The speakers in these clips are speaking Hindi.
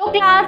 क्लास,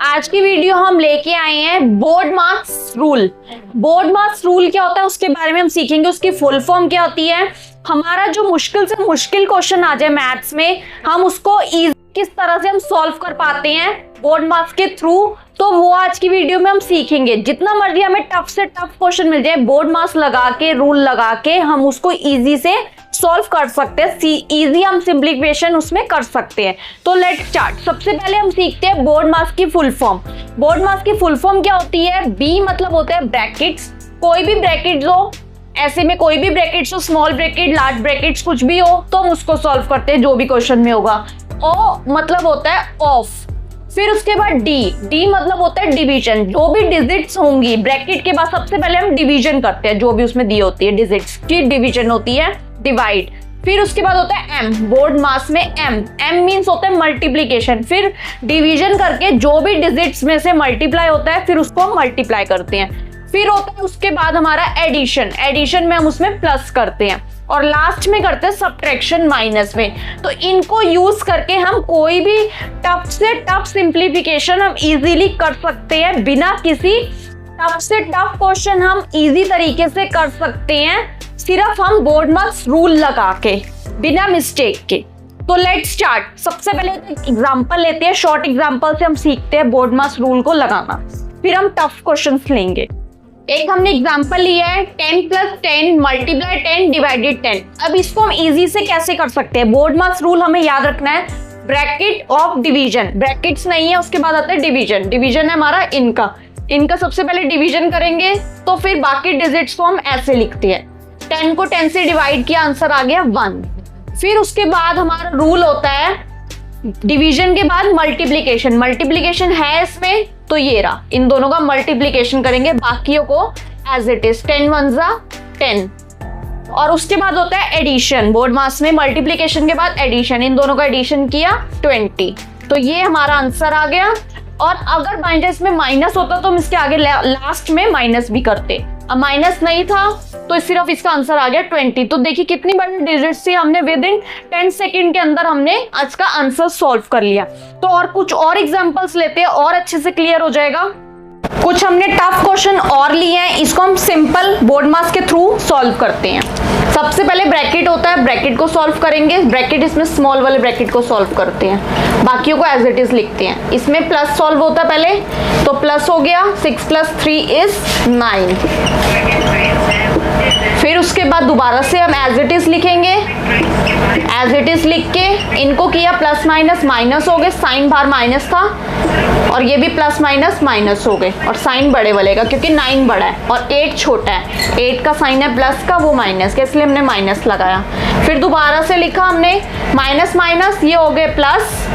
आज की वीडियो हम लेके आए हैं board marks rule. Board marks rule क्या होता है उसके बारे में हम सीखेंगे, उसकी फुल फॉर्म क्या होती है, हमारा जो मुश्किल से मुश्किल क्वेश्चन आ जाए मैथ्स में हम उसको इजी किस तरह से हम सॉल्व कर पाते हैं बोर्ड मार्क्स के थ्रू, तो वो आज की वीडियो में हम सीखेंगे। जितना मर्जी हमें टफ से टफ क्वेश्चन मिल जाए, बोर्ड मार्क्स लगा के रूल लगा के हम उसको इजी से सॉल्व कर सकते हैं, इजी हम सिंप्लीफिकेशन उसमें कर सकते हैं। तो लेट्स स्टार्ट। सबसे पहले हम सीखते हैं बोर्ड मार्क्स की फुल फॉर्म। बोर्ड मार्क्स की फुल फॉर्म क्या होती है? बी मतलब होता है ब्रैकेट्स, कोई भी ब्रैकेट लो, ऐसे में कोई भी ब्रैकेट्स हो, स्मॉल ब्रैकेट, लार्ज ब्रैकेट्स, कुछ भी हो तो हम उसको सॉल्व करते हैं जो भी क्वेश्चन में होगा। ओ मतलब होता है ऑफ। फिर उसके बाद डी मतलब होता है डिवीजन, जो भी डिजिट्स होंगी ब्रैकेट के बाद सबसे पहले हम डिवीजन करते हैं, जो भी उसमें दी होती है डिजिट्स की डिवीजन होती है डिवाइड। फिर उसके बाद होता है एम, बोर्ड मार्क्स में एम मींस होता है मल्टीप्लीकेशन। फिर डिवीजन करके जो भी डिजिट्स में से मल्टीप्लाई होता है फिर उसको हम मल्टीप्लाई करते हैं। फिर होता है उसके बाद हमारा एडिशन में हम उसमें प्लस करते हैं और लास्ट में करते हैं सब्ट्रैक्शन माइनस में। तो इनको यूज करके हम कोई भी टफ से टफ सिंप्लीफिकेशन हम इजीली कर सकते हैं, बिना किसी टफ से टफ क्वेश्चन हम इजी तरीके से कर सकते हैं, सिर्फ हम बोर्ड मार्क्स रूल लगा के, बिना मिस्टेक के। तो लेट्स स्टार्ट। सबसे पहले एग्जांपल लेते हैं, शॉर्ट एग्जांपल से हम सीखते हैं बोर्ड मार्क्स रूल को लगाना, फिर हम टफ क्वेश्चंस लेंगे। एक हमने एग्जांपल लिया है 10 + 10 मल्टीप्लाई 10 डिवाइडेड 10। अब इसको हम इजी से कैसे कर सकते हैं? बोर्ड मार्क्स रूल हमें याद रखना है, ब्रैकेट ऑफ डिवीजन, ब्रैकेट्स नहीं है उसके बाद आता है डिवीजन, डिवीजन है हमारा इनका सबसे पहले डिवीजन करेंगे तो फिर बाकी डिजिट्स को हम ऐसे लिखते हैं। 10 को 10 से डिवाइड किया, आंसर आ गया 1। फिर उसके बाद हमारा रूल होता है डिवीजन के बाद मल्टीप्लीकेशन है इसमें, तो ये रहा, इन दोनों का मल्टीप्लीकेशन करेंगे, बाकियों को एज इट इज 10 × 1 = 10। और उसके बाद होता है एडिशन, बोर्ड मार्क्स में मल्टीप्लीकेशन के बाद एडिशन, इन दोनों का एडिशन किया 20। तो ये हमारा आंसर आ गया। और अगर बाय चांस में माइनस होता तो हम इसके आगे लास्ट में माइनस भी करते, अब माइनस नहीं था तो सिर्फ इसका आंसर आ गया 20। तो देखिए कितनी बड़ी डिजिट्स थी, हमने विद इन 10 सेकेंड के अंदर हमने आज का आंसर सॉल्व कर लिया। तो और कुछ और एग्जांपल्स लेते हैं और अच्छे से क्लियर हो जाएगा। कुछ हमने टफ क्वेश्चन और लिए हैं, इसको हम सिंपल बोर्ड मार्क्स के थ्रू सॉल्व करते हैं। सबसे पहले ब्रैकेट होता है, ब्रैकेट को सॉल्व करेंगे, ब्रैकेट इसमें स्मॉल वाले ब्रैकेट को सॉल्व करते हैं, बाकियों को एज इट इज लिखते हैं। इसमें प्लस सॉल्व होता है पहले, तो प्लस हो गया 6 + 3 = 9। फिर उसके बाद दोबारा से हम एज इट इज लिखेंगे, एज इट इज लिख के इनको किया प्लस माइनस, माइनस हो गए, साइन बाहर माइनस था और ये भी प्लस माइनस माइनस हो गए और साइन बड़े वाले का क्योंकि 9 बड़ा है और 8 छोटा है, 8 का साइन है प्लस का, वो माइनस का, इसलिए हमने माइनस लगाया। फिर दोबारा से लिखा हमने माइनस माइनस, ये हो गए प्लस।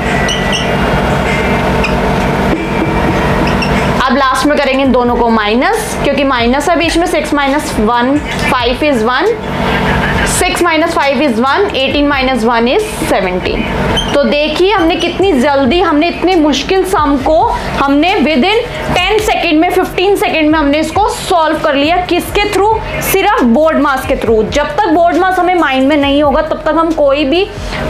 अब लास्ट में करेंगे इन दोनों को माइनस, क्योंकि माइनस है बीच में, 6 - 1 = 5 = 1, 6 - 5 = 1, 18 - 1 = 17। तो देखिए हमने कितनी जल्दी, हमने इतने मुश्किल सम को हमने विद इन 10 सेकेंड में, 15 सेकेंड में हमने इसको सॉल्व कर लिया। किसके थ्रू? सिर्फ बोर्ड मार्क्स के थ्रू। जब तक बोर्ड मार्क्स हमें माइंड में नहीं होगा तब तक हम कोई भी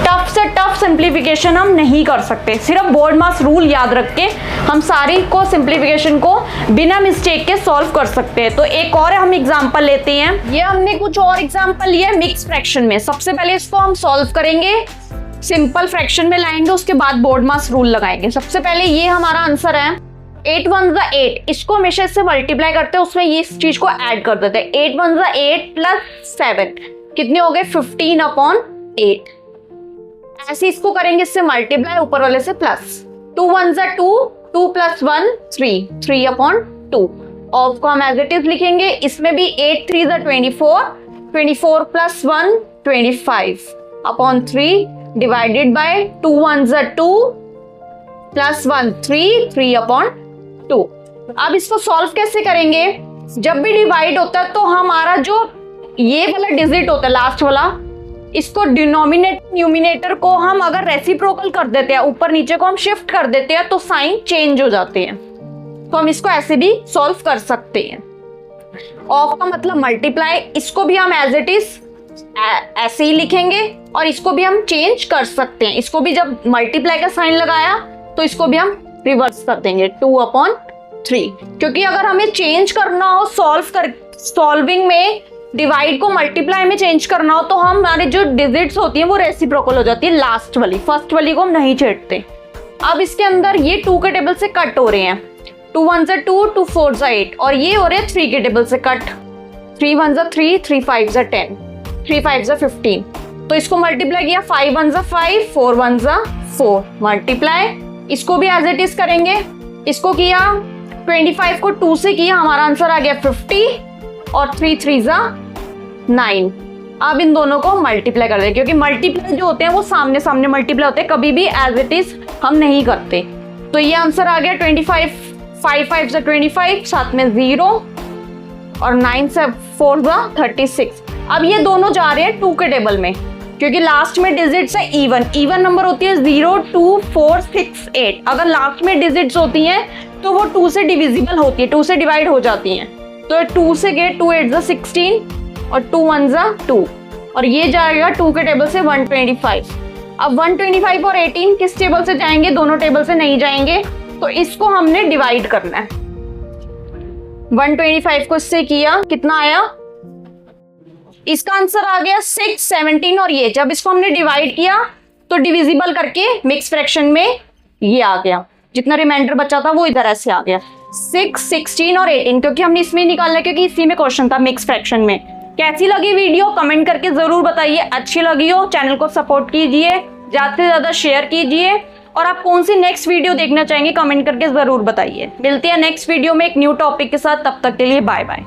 टफ से टफ सिंप्लीफिकेशन हम नहीं कर सकते। सिर्फ बोर्ड मार्क्स रूल याद रख के हम सारी को सिंप्लीफिकेशन को बिना मिस्टेक के सॉल्व कर सकते हैं। तो एक और हम एग्जांपल लेते हैं, ये हमने कुछ और एग्जांपल लिए मिक्स फ्रैक्शन में। सबसे पहले इसको हम सॉल्व करेंगे, सिंपल फ्रैक्शन में लाएंगे, उसके बाद बोर्ड मार्क्स रूल लगाएंगे। सबसे पहले ये हमारा आंसर है 8 × 1 = 8, इसको हमेशा इससे मल्टीप्लाई करते हैं, उसमें ये इस चीज को ऐड कर देते हैं। 8 × 1 = 8 + 7 कितने हो गए? 15/8। ऐसे इसको करेंगे इससे मल्टीप्लाई, ऊपर वाले से प्लस। 2 × 1 = 2, 2 + 1 = 3, 3/2। ऑफ को हम एज इट इज लिखेंगे, इसमें भी 8 × 3 = 24, 24 + 1 = 25/3 डिवाइडेड बाय 2 × 1 = 2 + 1 = 3, 3/2। अब इसको सॉल्व कैसे करेंगे? जब भी डिवाइड होता है तो हमारा जो ये वाला डिजिट होता है लास्ट वाला, इसको डिनोमिनेटर न्यूमिनेटर को हम अगर रेसिप्रोकल कर देते हैं, ऊपर नीचे को हम शिफ्ट कर देते हैं तो साइन चेंज हो जाते हैं। तो हम इसको ऐसे भी सॉल्व कर सकते हैं। ऑफ का मतलब मल्टीप्लाई, इसको भी हम एज इट इज ऐसे ही लिखेंगे और इसको भी हम चेंज कर सकते हैं। इसको भी जब मल्टीप्लाई का साइन लगाया तो इसको भी हम रिवर्स कर देंगे 2/3, क्योंकि अगर हमें चेंज करना हो सॉल्विंग में डिवाइड को मल्टीप्लाई में चेंज करना हो तो हमारे जो डिजिट्स होती हैं वो रेसिप्रोकल हो जाती है, लास्ट वाली, फर्स्ट वाली को हम नहीं छेड़ते। अब इसके अंदर ये 2 के टेबल से कट हो रहे हैं, 2 1 जा 2, 2 4 जा 8, और ये हो रहे हैं 3 के टेबल से कट, 3 1 जा 3, 3 5 जा 10, 3 5 जा 15। तो इसको मल्टीप्लाई किया, 5 1 जा 5, 4 1 जा 4, मल्टीप्लाई। इसको भी एज इट इज करेंगे, इसको किया 25 को 2 से किया, हमारा आंसर आ गया 50, और 3 3 जा 9। अब इन दोनों को मल्टीप्लाई कर दें, क्योंकि मल्टीप्लाई जो होते हैं वो सामने सामने मल्टीप्लाई होते हैं, कभी भी एज इट इज हम नहीं करते। तो ये आंसर आ गया 25, 5 5 जा 25, साथ में 0, और 9 से 4 जा 36। अब ये दोनों जा रहे हैं 2 के टेबल में, क्योंकि लास्ट में डिजिट्स है इवन नंबर होती है 0 2 4 6 8। अगर लास्ट में डिजिट्स होती हैं तो वो 2 से डिविजिबल होती है, 2 से डिवाइड हो जाती हैं। तो 2 से गए 2 8 जा 16, और 2 1 जा 2, और ये जाएगा 2 के टेबल से 125। अब 125 और 18 किस टेबल से जाएंगे? दोनों टेबल से नहीं जाएंगे, तो इसको हमने डिवाइड करना है। 125 को इससे किया, कितना आया? इसका आंसर आ गया 6 17, और ये जब इसको हमने डिवाइड किया तो डिविजिबल करके मिक्स फ्रैक्शन में ये आ गया, जितना रिमाइंडर बचा था वो इधर ऐसे आ गया 6 16 और 18, क्योंकि हमने इसमें निकालना है, क्योंकि इसी में क्वेश्चन था मिक्स फ्रैक्शन में। कैसी लगी वीडियो कमेंट करके जरूर बताइए, अच्छी लगी हो चैनल को सपोर्ट कीजिए, ज्यादा से ज्यादा शेयर कीजिए, और आप कौन सी नेक्स्ट वीडियो देखना चाहेंगे कमेंट करके जरूर बताइए। मिलते हैं नेक्स्ट वीडियो में एक न्यू टॉपिक के साथ, तब तक के लिए बाय बाय।